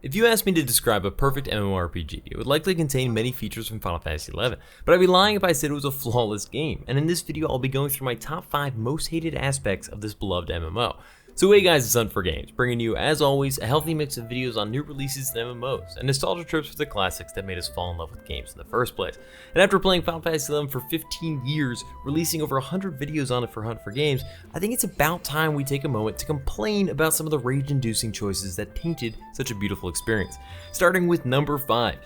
If you asked me to describe a perfect MMORPG, it would likely contain many features from Final Fantasy XI, but I'd be lying if I said it was a flawless game, and in this video I'll be going through my top 5 most hated aspects of this beloved MMO. So hey guys, it's Hunt4Games, bringing you, as always, a healthy mix of videos on new releases and MMOs, and nostalgia trips for the classics that made us fall in love with games in the first place. And after playing Final Fantasy XI for 15 years, releasing over 100 videos on it for Hunt4Games, I think it's about time we take a moment to complain about some of the rage-inducing choices that tainted such a beautiful experience. Starting with number 5,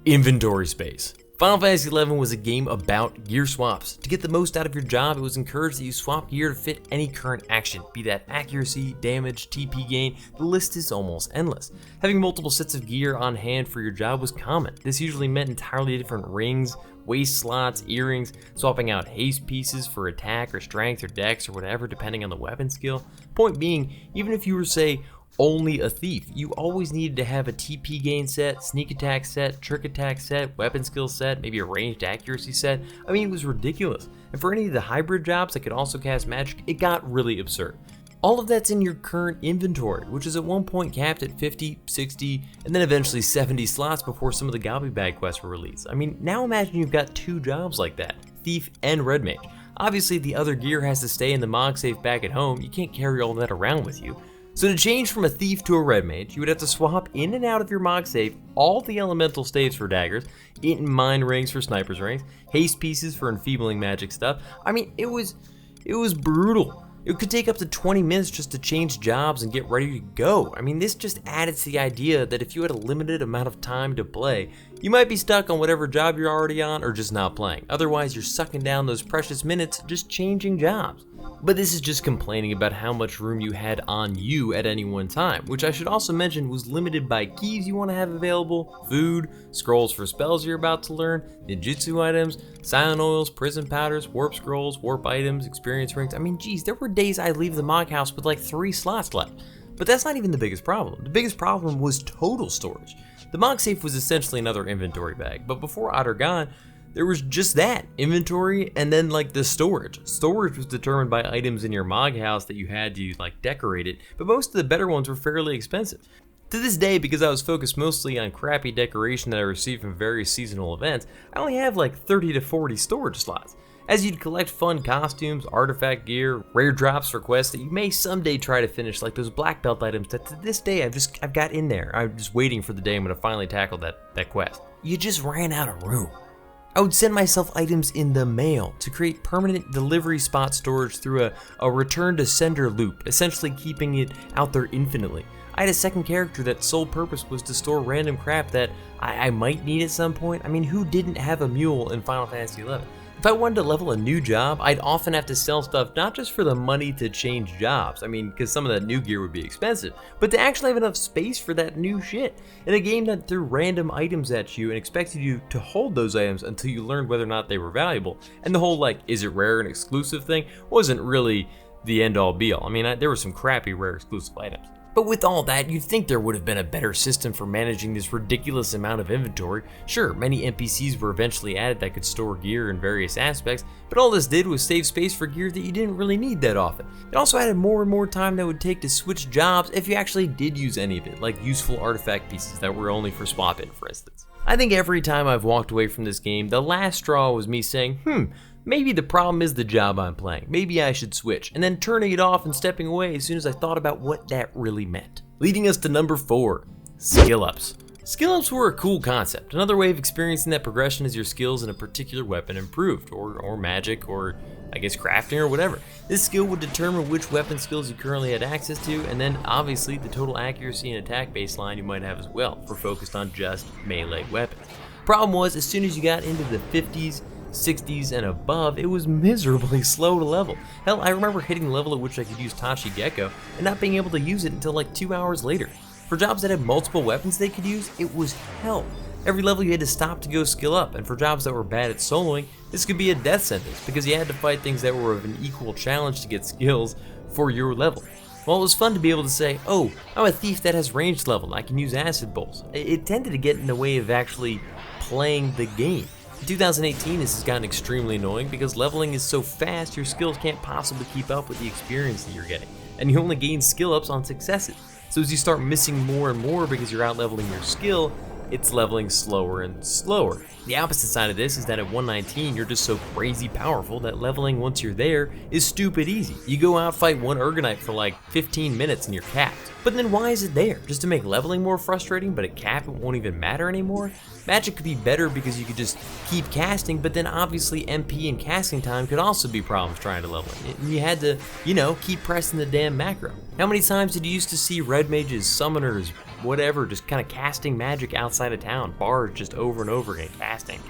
inventory space. Final Fantasy XI was a game about gear swaps. To get the most out of your job, it was encouraged that you swap gear to fit any current action, be that accuracy, damage, TP gain, the list is almost endless. Having multiple sets of gear on hand for your job was common. This usually meant entirely different rings, waist slots, earrings, swapping out haste pieces for attack or strength or dex or whatever depending on the weapon skill. Point being, even if you were, say, only a thief, you always needed to have a TP gain set, sneak attack set, trick attack set, weapon skill set, maybe a ranged accuracy set. I mean, it was ridiculous. And for any of the hybrid jobs that could also cast magic, it got really absurd. All of that's in your current inventory, which is at one point capped at 50, 60, and then eventually 70 slots before some of the Gobby Bag quests were released. I mean, now imagine you've got 2 jobs like that, Thief and Red Mage. Obviously, the other gear has to stay in the Mog safe back at home. You can't carry all that around with you. So to change from a thief to a red mage, you would have to swap in and out of your Mog safe all the elemental staves for daggers, mind rings for sniper's rings, haste pieces for enfeebling magic stuff. I mean, it was brutal. It could take up to 20 minutes just to change jobs and get ready to go. I mean, this just added to the idea that if you had a limited amount of time to play, you might be stuck on whatever job you're already on or just not playing. Otherwise, you're sucking down those precious minutes just changing jobs. But this is just complaining about how much room you had on you at any one time, which I should also mention was limited by keys you want to have available, food, scrolls for spells you're about to learn, ninjutsu items, silent oils, prison powders, warp scrolls, warp items, experience rings. I mean, geez, there were days I'd leave the Mog house with like 3 slots left. But that's not even the biggest problem. The biggest problem was total storage. The Mog safe was essentially another inventory bag, but before Outer there was just that, inventory, and then like the storage. Storage was determined by items in your Mog house that you had to like decorate it, but most of the better ones were fairly expensive. To this day, because I was focused mostly on crappy decoration that I received from various seasonal events, I only have like 30 to 40 storage slots. As you'd collect fun costumes, artifact gear, rare drops for quests that you may someday try to finish, like those black belt items that to this day I've got in there. I'm just waiting for the day I'm gonna finally tackle that quest. You just ran out of room. I would send myself items in the mail to create permanent delivery spot storage through a return to sender loop, essentially keeping it out there infinitely. I had a second character that sole purpose was to store random crap that I might need at some point. I mean, who didn't have a mule in Final Fantasy XI? If I wanted to level a new job, I'd often have to sell stuff not just for the money to change jobs, I mean, because some of that new gear would be expensive, but to actually have enough space for that new shit. In a game that threw random items at you and expected you to hold those items until you learned whether or not they were valuable, and the whole like, is it rare and exclusive thing wasn't really the end all be all. I mean, there were some crappy rare exclusive items. But with all that, you'd think there would have been a better system for managing this ridiculous amount of inventory. Sure, many NPCs were eventually added that could store gear in various aspects, but all this did was save space for gear that you didn't really need that often. It also added more and more time that would take to switch jobs if you actually did use any of it, like useful artifact pieces that were only for swap-in, for instance. I think every time I've walked away from this game, the last straw was me saying, maybe the problem is the job I'm playing. Maybe I should switch, and then turning it off and stepping away as soon as I thought about what that really meant. Leading us to number 4, skill ups. Skill ups were a cool concept, another way of experiencing that progression as your skills in a particular weapon improved, or magic, or I guess crafting or whatever. This skill would determine which weapon skills you currently had access to, and then obviously the total accuracy and attack baseline you might have as well, if we're focused on just melee weapons. Problem was, as soon as you got into the 50s, 60s and above, it was miserably slow to level. Hell, I remember hitting the level at which I could use Tachi Gecko and not being able to use it until like 2 hours later. For jobs that had multiple weapons they could use, it was hell. Every level you had to stop to go skill up, and for jobs that were bad at soloing, this could be a death sentence because you had to fight things that were of an equal challenge to get skills for your level. While it was fun to be able to say, oh, I'm a thief that has ranged level and I can use acid bowls, it tended to get in the way of actually playing the game. In 2018, this has gotten extremely annoying because leveling is so fast your skills can't possibly keep up with the experience that you're getting, and you only gain skill ups on successes. So as you start missing more and more because you're out leveling your skill, it's leveling slower and slower. The opposite side of this is that at 119, you're just so crazy powerful that leveling once you're there is stupid easy. You go out, fight one Ergonite for like 15 minutes and you're capped. But then why is it there? Just to make leveling more frustrating, but at cap it won't even matter anymore? Magic could be better because you could just keep casting, but then obviously MP and casting time could also be problems trying to level it. You had to, keep pressing the damn macro. How many times did you used to see red mages, summoners, whatever, just kind of casting magic outside of town, bards just over and over again, casting.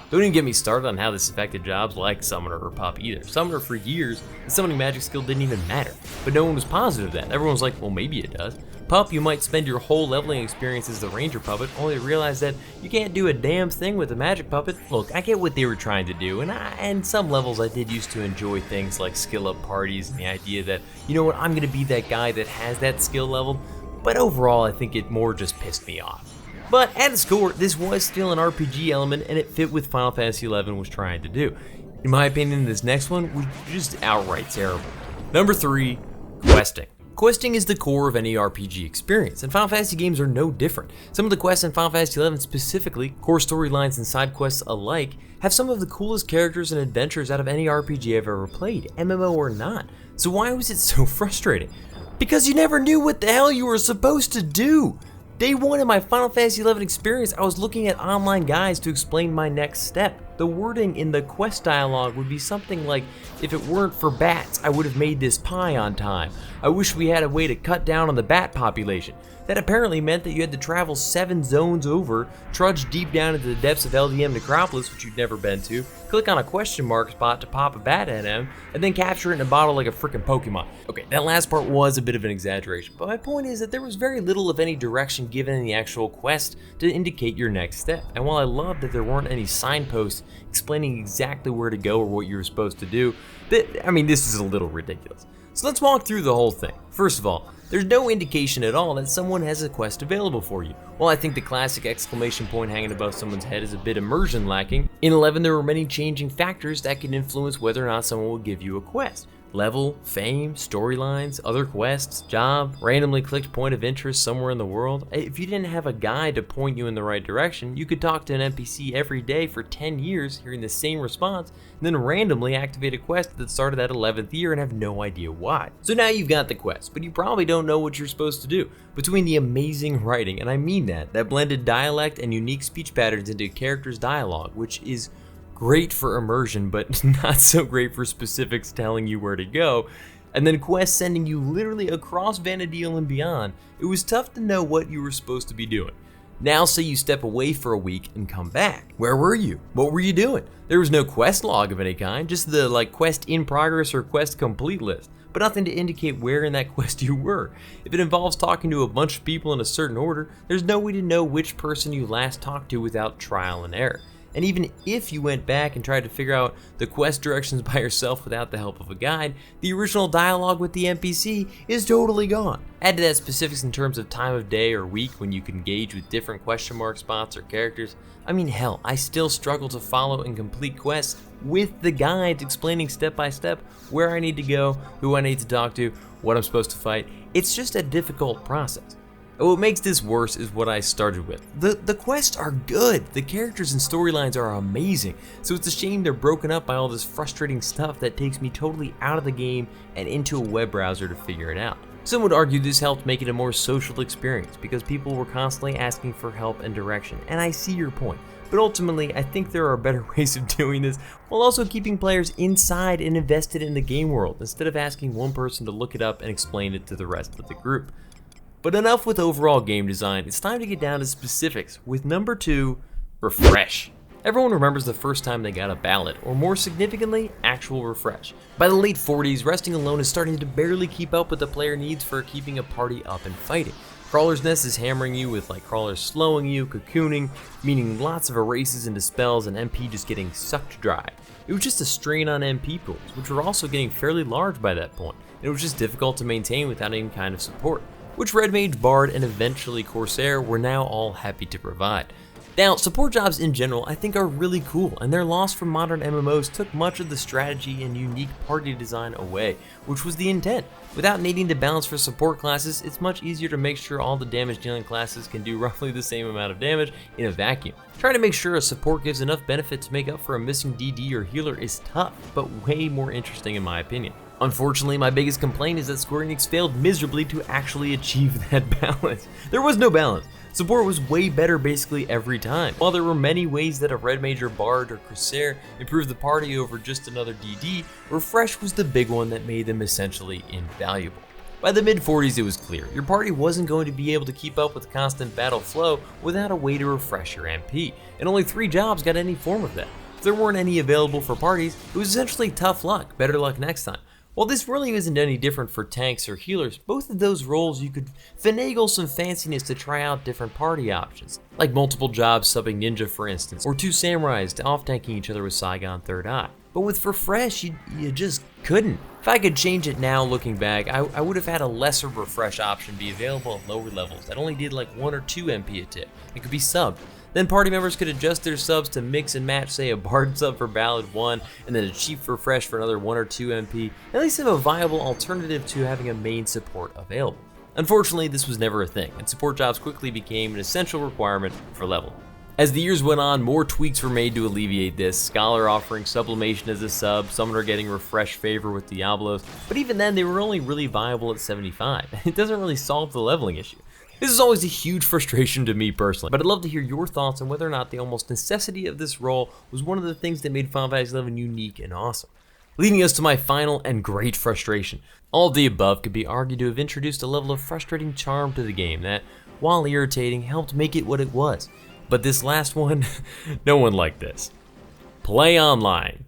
Don't even get me started on how this affected jobs like Summoner or Pup either. Summoner for years, the summoning magic skill didn't even matter, but no one was positive of that. Everyone was like, well, maybe it does. Pup, you might spend your whole leveling experience as the ranger puppet, only to realize that you can't do a damn thing with the magic puppet. Look, I get what they were trying to do, and some levels I did used to enjoy things like skill up parties and the idea that, you know what, I'm gonna be that guy that has that skill level, but overall I think it more just pissed me off. But at its core, this was still an RPG element and it fit with Final Fantasy XI was trying to do. In my opinion, this next one was just outright terrible. Number 3, questing. Questing is the core of any RPG experience, and Final Fantasy games are no different. Some of the quests in Final Fantasy XI specifically, core storylines and side quests alike, have some of the coolest characters and adventures out of any RPG I've ever played, MMO or not. So why was it so frustrating? Because you never knew what the hell you were supposed to do! Day 1 of my Final Fantasy XI experience, I was looking at online guides to explain my next step. The wording in the quest dialogue would be something like, if it weren't for bats, I would have made this pie on time. I wish we had a way to cut down on the bat population. That apparently meant that you had to travel 7 zones over, trudge deep down into the depths of LDM Necropolis, which you'd never been to, click on a question mark spot to pop a bat at him, and then capture it in a bottle like a frickin' Pokemon. Okay, that last part was a bit of an exaggeration, but my point is that there was very little of any direction given in the actual quest to indicate your next step. And while I love that there weren't any signposts explaining exactly where to go or what you were supposed to do, this is a little ridiculous. So let's walk through the whole thing. First of all, there's no indication at all that someone has a quest available for you. While I think the classic exclamation point hanging above someone's head is a bit immersion lacking, in 11 there were many changing factors that can influence whether or not someone will give you a quest. Level, fame, storylines, other quests, job, randomly clicked point of interest somewhere in the world. If you didn't have a guide to point you in the right direction, you could talk to an NPC every day for 10 years hearing the same response, and then randomly activate a quest that started at 11th year and have no idea why. So now you've got the quest, but you probably don't know what you're supposed to do. Between the amazing writing, and I mean that blended dialect and unique speech patterns into a character's dialogue, which is great for immersion, but not so great for specifics telling you where to go, and then quests sending you literally across vana'diel and beyond, it was tough to know what you were supposed to be doing. Now say you step away for a week and come back. Where were you? What were you doing? There was no quest log of any kind, just the quest in progress or quest complete list, but nothing to indicate where in that quest you were. If it involves talking to a bunch of people in a certain order, there's no way to know which person you last talked to without trial and error. And even if you went back and tried to figure out the quest directions by yourself without the help of a guide, the original dialogue with the NPC is totally gone. Add to that specifics in terms of time of day or week when you can engage with different question mark spots or characters. Hell, I still struggle to follow and complete quests with the guides explaining step by step where I need to go, who I need to talk to, what I'm supposed to fight. It's just a difficult process. And what makes this worse is what I started with. The quests are good, the characters and storylines are amazing, so it's a shame they're broken up by all this frustrating stuff that takes me totally out of the game and into a web browser to figure it out. Some would argue this helped make it a more social experience because people were constantly asking for help and direction, and I see your point. But ultimately, I think there are better ways of doing this while also keeping players inside and invested in the game world instead of asking one person to look it up and explain it to the rest of the group. But enough with overall game design, it's time to get down to specifics with number 2, refresh. Everyone remembers the first time they got a ballot, or more significantly, actual refresh. By the late 40s, resting alone is starting to barely keep up with the player needs for keeping a party up and fighting. Crawler's Nest is hammering you with crawlers slowing you, cocooning, meaning lots of erases and dispels and MP just getting sucked dry. It was just a strain on MP pools, which were also getting fairly large by that point, and it was just difficult to maintain without any kind of support, which Red Mage, Bard, and eventually Corsair were now all happy to provide. Now, support jobs in general I think are really cool, and their loss from modern MMOs took much of the strategy and unique party design away, which was the intent. Without needing to balance for support classes, it's much easier to make sure all the damage dealing classes can do roughly the same amount of damage in a vacuum. Trying to make sure a support gives enough benefit to make up for a missing DD or healer is tough, but way more interesting in my opinion. Unfortunately, my biggest complaint is that Square Enix failed miserably to actually achieve that balance. There was no balance. Support was way better basically every time. While there were many ways that a Red Major Bard or Crusader improved the party over just another DD, Refresh was the big one that made them essentially invaluable. By the mid-40s it was clear, your party wasn't going to be able to keep up with constant battle flow without a way to refresh your MP, and only 3 jobs got any form of that. If there weren't any available for parties, it was essentially tough luck, better luck next time. While this really isn't any different for tanks or healers, both of those roles you could finagle some fanciness to try out different party options, like multiple jobs subbing Ninja for instance, or 2 samurais off-tanking each other with Saigon Third Eye. But with Refresh, you just couldn't. If I could change it now looking back, I would have had a lesser Refresh option be available at lower levels that only did like 1 or 2 MP a tip. It could be subbed. Then party members could adjust their subs to mix and match, say a Bard sub for Ballad 1, and then a Chief Refresh for another 1 or 2 MP, at least have a viable alternative to having a main support available. Unfortunately, this was never a thing, and support jobs quickly became an essential requirement for level. As the years went on, more tweaks were made to alleviate this, Scholar offering Sublimation as a sub, Summoner getting Refresh Favor with Diablos, but even then they were only really viable at 75. It doesn't really solve the leveling issue. This is always a huge frustration to me personally, but I'd love to hear your thoughts on whether or not the almost necessity of this role was one of the things that made Final Fantasy XI unique and awesome. Leading us to my final and great frustration. All of the above could be argued to have introduced a level of frustrating charm to the game that, while irritating, helped make it what it was. But this last one, no one liked this. PlayOnline.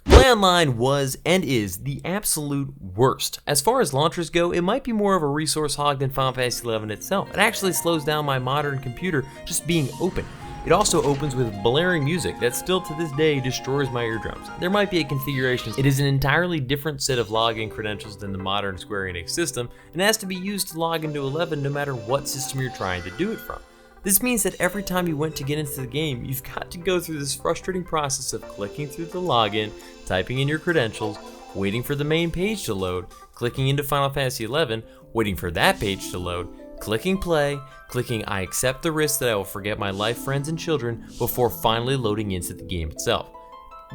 PlayOnline was and is the absolute worst. As far as launchers go, it might be more of a resource hog than Final Fantasy XI itself. It actually slows down my modern computer just being open. It also opens with blaring music that still to this day destroys my eardrums. There might be a configuration. It is an entirely different set of login credentials than the modern Square Enix system, and has to be used to log into 11 no matter what system you're trying to do it from. This means that every time you went to get into the game, you've got to go through this frustrating process of clicking through the login, typing in your credentials, waiting for the main page to load, clicking into Final Fantasy XI, waiting for that page to load, clicking play, clicking I accept the risk that I will forget my life, friends, and children before finally loading into the game itself.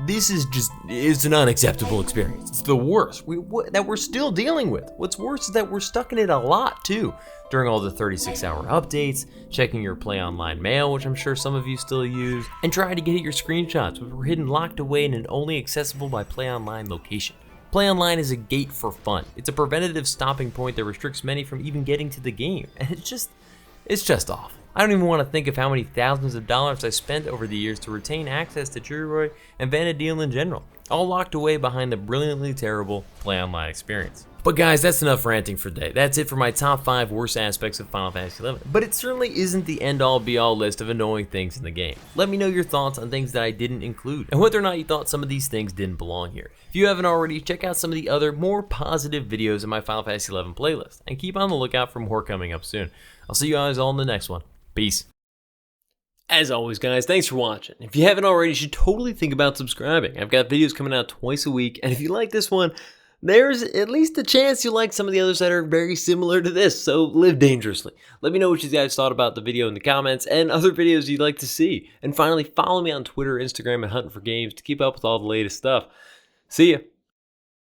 This is it's an unacceptable experience. It's the worst that we're still dealing with. What's worse is that we're stuck in it a lot too. During all the 36-hour updates, checking your PlayOnline mail, which I'm sure some of you still use, and trying to get at your screenshots, which were hidden locked away and only accessible by PlayOnline location. PlayOnline is a gate for fun. It's a preventative stopping point that restricts many from even getting to the game, and it's just awful. I don't even want to think of how many thousands of dollars I spent over the years to retain access to Juroy and vana'diel in general, all locked away behind the brilliantly terrible PlayOnline experience. But guys, that's enough ranting for today. That's it for my top 5 worst aspects of Final Fantasy XI. But it certainly isn't the end-all be-all list of annoying things in the game. Let me know your thoughts on things that I didn't include, and whether or not you thought some of these things didn't belong here. If you haven't already, check out some of the other, more positive videos in my Final Fantasy XI playlist, and keep on the lookout for more coming up soon. I'll see you guys all in the next one. Peace. As always, guys, thanks for watching. If you haven't already, you should totally think about subscribing. I've got videos coming out twice a week, and if you like this one, there's at least a chance you like some of the others that are very similar to this, so live dangerously. Let me know what you guys thought about the video in the comments and other videos you'd like to see. And finally, follow me on Twitter, Instagram, and Huntin for Games to keep up with all the latest stuff. See ya.